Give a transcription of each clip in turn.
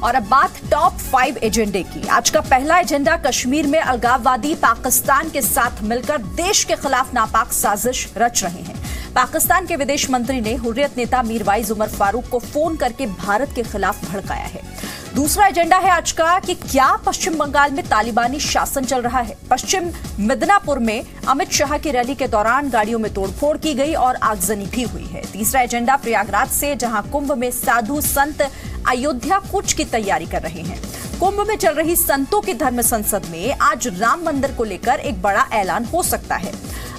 और अब बात टॉप 5 एजेंडे की। आज का पहला एजेंडा कश्मीर में अलगाववादी पाकिस्तान के साथ मिलकर देश के खिलाफ नापाक साजिश रच रहे हैं। पाकिस्तान के विदेश मंत्री ने हुर्रियत नेता मीरवाइज उमर फारूक को फोन करके भारत के खिलाफ भड़काया है। दूसरा एजेंडा है आज का कि क्या पश्चिम बंगाल में तालिबानी शासन चल रहा है। पश्चिम मिदनापुर में अमित शाह की रैली के दौरान गाड़ियों में तोड़फोड़ की गई और आगजनी भी हुई है। तीसरा एजेंडा प्रयागराज से, जहां कुंभ में साधु संत अयोध्या कूच की तैयारी कर रहे हैं। कुंभ में चल रही संतों की धर्म संसद में आज राम मंदिर को लेकर एक बड़ा ऐलान हो सकता है।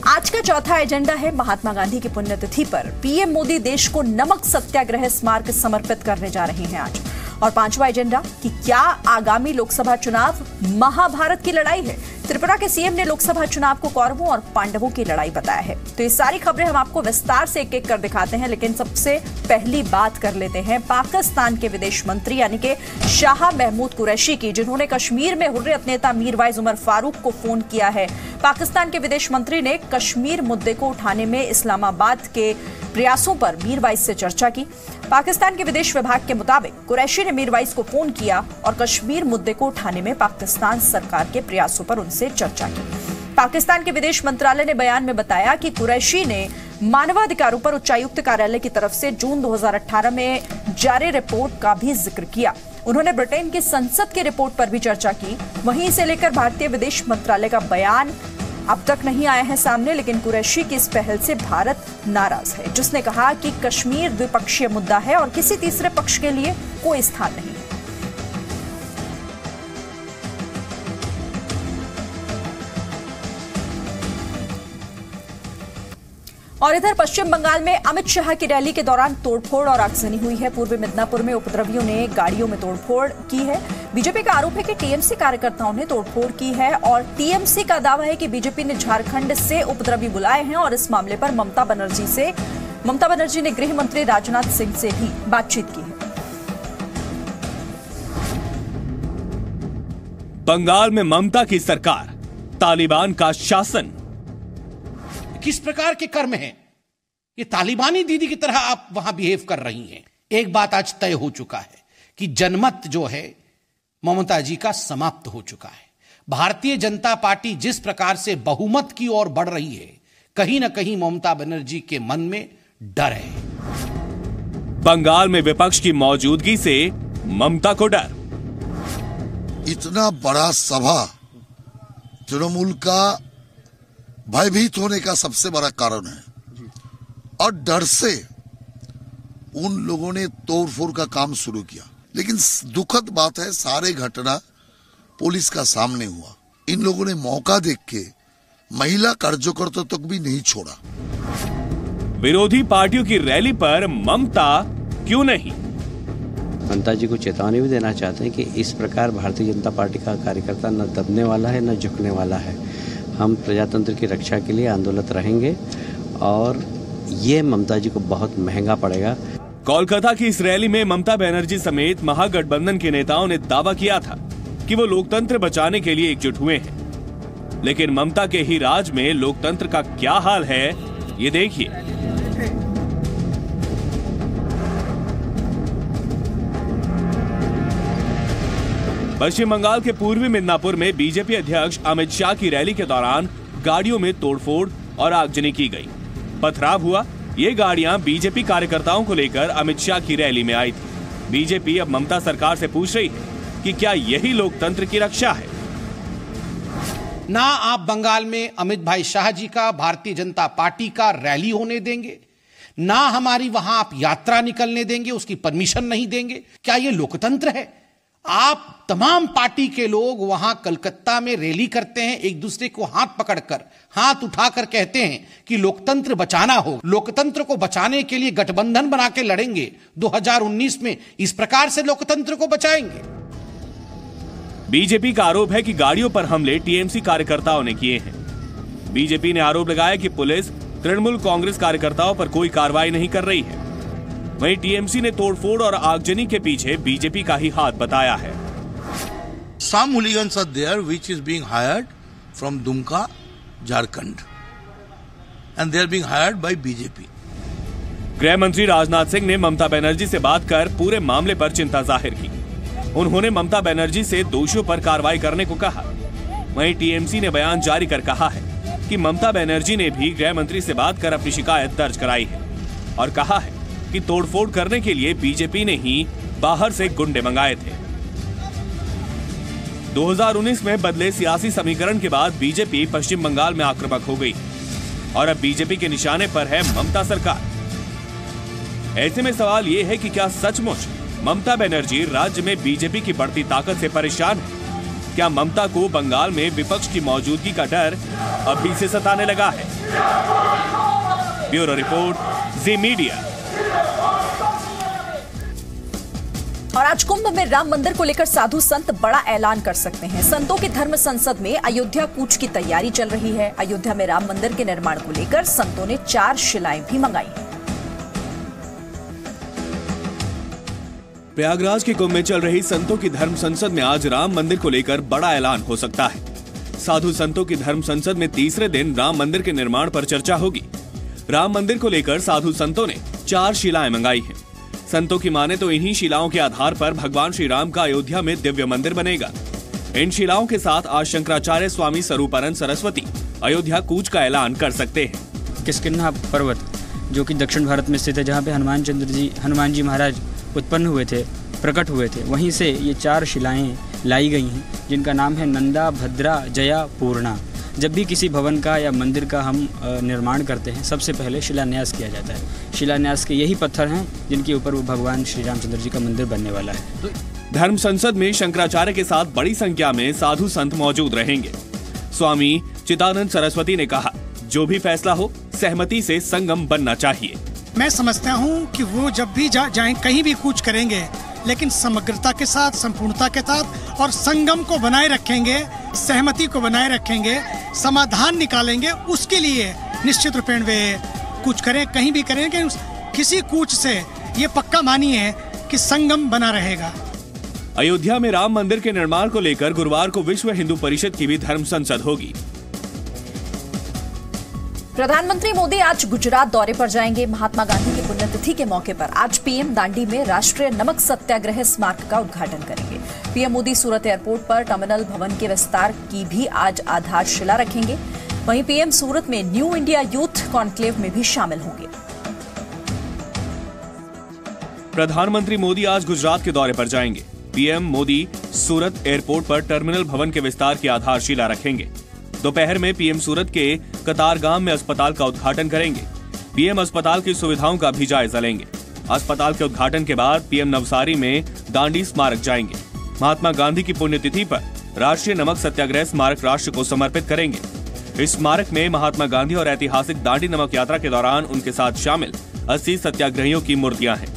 आज का चौथा एजेंडा है महात्मा गांधी की पुण्यतिथि पर पीएम मोदी देश को नमक सत्याग्रह स्मारक समर्पित करने जा रहे हैं आज। और पांचवा एजेंडा कि क्या आगामी लोकसभा चुनाव महाभारत की लड़ाई है। त्रिपुरा के सीएम ने लोकसभा चुनाव को कौरवों और पांडवों की लड़ाई बताया है। तो ये सारी खबरें हम आपको विस्तार से एक एक कर दिखाते हैं, लेकिन सबसे पहली बात कर लेते हैं पाकिस्तान के विदेश मंत्री यानी कि शाह महमूद कुरैशी की, जिन्होंने कश्मीर में हुर्रियत नेता मीरवाइज उमर फारूक को फोन किया है। पाकिस्तान के विदेश मंत्री ने कश्मीर मुद्दे को उठाने में इस्लामाबाद के प्रयासों पर मीरवाइज से चर्चा की। पाकिस्तान के विदेश विभाग के मुताबिक कुरैशी ने मीरवाइज को फोन किया और कश्मीर मुद्दे को उठाने में पाकिस्तान सरकार के प्रयासों पर उनसे चर्चा की। पाकिस्तान के विदेश मंत्रालय ने बयान में बताया कि कुरैशी ने मानवाधिकारों पर उच्चायुक्त कार्यालय की तरफ से जून 2018 में जारी रिपोर्ट का भी जिक्र किया। उन्होंने ब्रिटेन की संसद की रिपोर्ट पर भी चर्चा की। वहीं इसे लेकर भारतीय विदेश मंत्रालय का बयान अब तक नहीं आया है सामने, लेकिन कुरैशी की इस पहल से भारत नाराज है, जिसने कहा कि कश्मीर द्विपक्षीय मुद्दा है और किसी तीसरे पक्ष के लिए कोई स्थान नहीं है। और इधर पश्चिम बंगाल में अमित शाह की रैली के दौरान तोड़फोड़ और आगजनी हुई है। पूर्वी मिदनापुर में उपद्रवियों ने गाड़ियों में तोड़फोड़ की है। बीजेपी का आरोप है कि टीएमसी कार्यकर्ताओं ने तोड़फोड़ की है और टीएमसी का दावा है कि बीजेपी ने झारखंड से उपद्रवी बुलाए हैं और इस मामले पर ममता बनर्जी ने गृह मंत्री राजनाथ सिंह से भी बातचीत की है। बंगाल में ममता की सरकार, तालिबान का शासन। किस प्रकार के कर्म हैं? ये तालिबानी दीदी की तरह आप वहां बिहेव कर रही हैं। एक बात आज तय हो चुका है कि जनमत जो है ममता जी का समाप्त हो चुका है। भारतीय जनता पार्टी जिस प्रकार से बहुमत की ओर बढ़ रही है, कहीं ना कहीं ममता बनर्जी के मन में डर है। बंगाल में विपक्ष की मौजूदगी से ममता को डर। इतना बड़ा सभा तृणमूल का भयभीत होने का सबसे बड़ा कारण है और डर से उन लोगों ने तोड़फोड़ का काम शुरू किया। लेकिन दुखद बात है, सारे घटना पुलिस का सामने हुआ। इन लोगों ने मौका देख के महिला कार्यकर्ताओं तक भी नहीं छोड़ा। विरोधी पार्टियों की रैली पर ममता क्यों नहीं? ममता जी को चेतावनी भी देना चाहते हैं कि इस प्रकार भारतीय जनता पार्टी का कार्यकर्ता न दबने वाला है न झुकने वाला है। हम प्रजातंत्र की रक्षा के लिए आंदोलित रहेंगे और ये ममता जी को बहुत महंगा पड़ेगा। कोलकाता की इस रैली में ममता बनर्जी समेत महागठबंधन के नेताओं ने दावा किया था कि वो लोकतंत्र बचाने के लिए एकजुट हुए हैं। लेकिन ममता के ही राज में लोकतंत्र का क्या हाल है, ये देखिए। पश्चिम बंगाल के पूर्वी मिदनापुर में बीजेपी अध्यक्ष अमित शाह की रैली के दौरान गाड़ियों में तोड़फोड़ और आगजनी की गई। पथराव हुआ। ये गाड़ियां बीजेपी कार्यकर्ताओं को लेकर अमित शाह की रैली में आई थी। बीजेपी अब ममता सरकार से पूछ रही है कि क्या यही लोकतंत्र की रक्षा है? ना आप बंगाल में अमित भाई शाह जी का, भारतीय जनता पार्टी का रैली होने देंगे, ना हमारी वहां आप यात्रा निकलने देंगे, उसकी परमिशन नहीं देंगे। क्या ये लोकतंत्र है? आप तमाम पार्टी के लोग वहां कलकत्ता में रैली करते हैं, एक दूसरे को हाथ पकड़कर, हाथ उठाकर कहते हैं कि लोकतंत्र बचाना हो। लोकतंत्र को बचाने के लिए गठबंधन बना के लड़ेंगे 2019 में। इस प्रकार से लोकतंत्र को बचाएंगे। बीजेपी का आरोप है कि गाड़ियों पर हमले टीएमसी कार्यकर्ताओं ने किए हैं। बीजेपी ने आरोप लगाया कि पुलिस तृणमूल कांग्रेस कार्यकर्ताओं पर कोई कार्रवाई नहीं कर रही है। वहीं टीएमसी ने तोड़फोड़ और आगजनी के पीछे बीजेपी का ही हाथ बताया है। Some hooligans are there which is being hired from Dumka, Jharkhand, and they are being hired by BJP. गृह मंत्री राजनाथ सिंह ने ममता बनर्जी से बात कर पूरे मामले पर चिंता जाहिर की। उन्होंने ममता बनर्जी से दोषियों पर कार्रवाई करने को कहा। वहीं टीएमसी ने बयान जारी कर कहा है कि ममता बनर्जी ने भी गृह मंत्री से बात कर अपनी शिकायत दर्ज कराई है और कहा है कि तोड़फोड़ करने के लिए बीजेपी ने ही बाहर से गुंडे मंगाए थे। 2019 में बदले सियासी समीकरण के बाद बीजेपी पश्चिम बंगाल में आक्रामक हो गई और अब बीजेपी के निशाने पर है ममता सरकार। ऐसे में सवाल ये है कि क्या सचमुच ममता बनर्जी राज्य में बीजेपी की बढ़ती ताकत से परेशान है? क्या ममता को बंगाल में विपक्ष की मौजूदगी का डर अभी से सताने लगा है? ब्यूरो रिपोर्ट, जी मीडिया। और आज कुंभ में राम मंदिर को लेकर साधु संत बड़ा ऐलान कर सकते हैं। संतों की धर्म संसद में अयोध्या कूच की तैयारी चल रही है। अयोध्या में राम मंदिर के निर्माण को लेकर संतों ने 4 शिलाएं भी मंगाई हैं। प्रयागराज के कुंभ में चल रही संतों की धर्म संसद में आज राम मंदिर को लेकर बड़ा ऐलान हो सकता है। साधु संतों की धर्म संसद में तीसरे दिन राम मंदिर के निर्माण पर चर्चा होगी। राम मंदिर को लेकर साधु संतों ने 4 शिलाएं मंगाई हैं। संतों की माने तो इन्हीं शिलाओं के आधार पर भगवान श्री राम का अयोध्या में दिव्य मंदिर बनेगा। इन शिलाओं के साथ आज शंकराचार्य स्वामी स्वरूपानंद सरस्वती अयोध्या कूच का ऐलान कर सकते हैं। किष्किंधा पर्वत जो कि दक्षिण भारत में स्थित है, जहाँ पे हनुमान जी महाराज उत्पन्न हुए थे, प्रकट हुए थे, वहीं से ये 4 शिलाएं लाई गई हैं, जिनका नाम है नंदा, भद्रा, जया, पूर्णा। जब भी किसी भवन का या मंदिर का हम निर्माण करते हैं, सबसे पहले शिलान्यास किया जाता है। शिलान्यास के यही पत्थर हैं जिनके ऊपर वो भगवान श्री रामचंद्र जी का मंदिर बनने वाला है। धर्म संसद में शंकराचार्य के साथ बड़ी संख्या में साधु संत मौजूद रहेंगे। स्वामी चिदानंद सरस्वती ने कहा, जो भी फैसला हो सहमति से संगम बनना चाहिए। मैं समझता हूँ कि वो जब भी जाएं, कहीं भी कूच करेंगे, लेकिन समग्रता के साथ, संपूर्णता के साथ और संगम को बनाए रखेंगे, सहमति को बनाए रखेंगे, समाधान निकालेंगे। उसके लिए निश्चित रूपेण वे कूच करें, कहीं भी करें, कि किसी कूच से ये पक्का मानिए कि संगम बना रहेगा। अयोध्या में राम मंदिर के निर्माण को लेकर गुरुवार को विश्व हिंदू परिषद की भी धर्म संसद होगी। प्रधानमंत्री मोदी आज गुजरात दौरे पर जाएंगे। महात्मा गांधी की पुण्यतिथि के मौके पर आज पीएम दांडी में राष्ट्रीय नमक सत्याग्रह स्मारक का उद्घाटन करेंगे। पीएम मोदी सूरत एयरपोर्ट पर टर्मिनल भवन के विस्तार की भी आज आधारशिला रखेंगे। वहीं पीएम सूरत में न्यू इंडिया यूथ कॉन्क्लेव में भी शामिल होंगे। प्रधानमंत्री मोदी आज गुजरात के दौरे पर जाएंगे। पीएम मोदी सूरत एयरपोर्ट पर टर्मिनल भवन के विस्तार की आधारशिला रखेंगे। दोपहर में पीएम सूरत के कतारगाम में अस्पताल का उद्घाटन करेंगे। पीएम अस्पताल की सुविधाओं का भी जायजा लेंगे। अस्पताल के उद्घाटन के बाद पीएम नवसारी में दांडी स्मारक जाएंगे। महात्मा गांधी की पुण्यतिथि पर राष्ट्रीय नमक सत्याग्रह स्मारक राष्ट्र को समर्पित करेंगे। इस स्मारक में महात्मा गांधी और ऐतिहासिक दांडी नमक यात्रा के दौरान उनके साथ शामिल 80 सत्याग्रहियों की मूर्तियां हैं।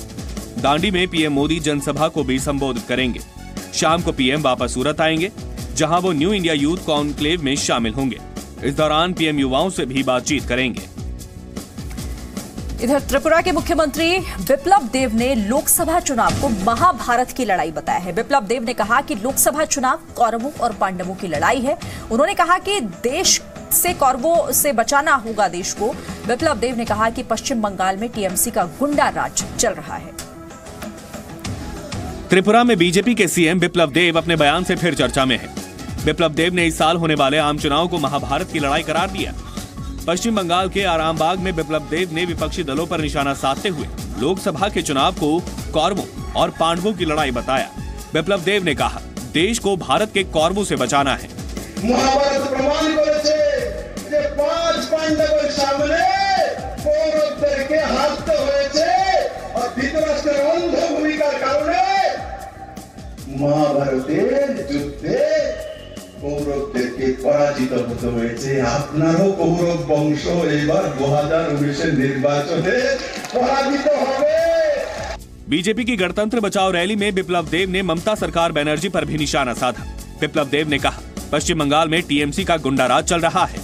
दांडी में पीएम मोदी जनसभा को भी संबोधित करेंगे। शाम को पीएम वापस सूरत आएंगे, जहां वो न्यू इंडिया यूथ कॉन्क्लेव में शामिल होंगे। इस दौरान पीएम युवाओं से भी बातचीत करेंगे। इधर त्रिपुरा के मुख्यमंत्री बिप्लब देव ने लोकसभा चुनाव को महाभारत की लड़ाई बताया है। बिप्लब देव ने कहा कि लोकसभा चुनाव कौरवों और पांडवों की लड़ाई है। उन्होंने कहा कि देश से कौरवों से बचाना होगा देश को। बिप्लब देव ने कहा कि पश्चिम बंगाल में टीएमसी का गुंडा राज चल रहा है। त्रिपुरा में बीजेपी के सीएम बिप्लब देव अपने बयान से फिर चर्चा में हैं। बिप्लब देव ने इस साल होने वाले आम चुनाव को महाभारत की लड़ाई करार दिया। पश्चिम बंगाल के आरामबाग में बिप्लब देव ने विपक्षी दलों पर निशाना साधते हुए लोकसभा के चुनाव को कौरवों और पांडवों की लड़ाई बताया। बिप्लब देव ने कहा, देश को भारत के कौरवों से बचाना है। महाभारत प्रमाण करेছে যে 5 পাণ্ডবের সামনে কৌরবদেরকে হারতে হয়েছে আর ধৃতরাষ্ট্রের অন্ধ ভূমিকার কারণে মহাভারতের যুদ্ধে কৌরবদেরকে পরাজিত হতে হয়েছে। আপনারও কৌরব বংশ এবার 2019 নির্বাচনে পরাজিত হবে। बीजेपी की गणतंत्र बचाओ रैली में बिप्लब देव ने ममता सरकार बनर्जी पर भी निशाना साधा। बिप्लब देव ने कहा, पश्चिम बंगाल में टीएमसी का गुंडा राज चल रहा है।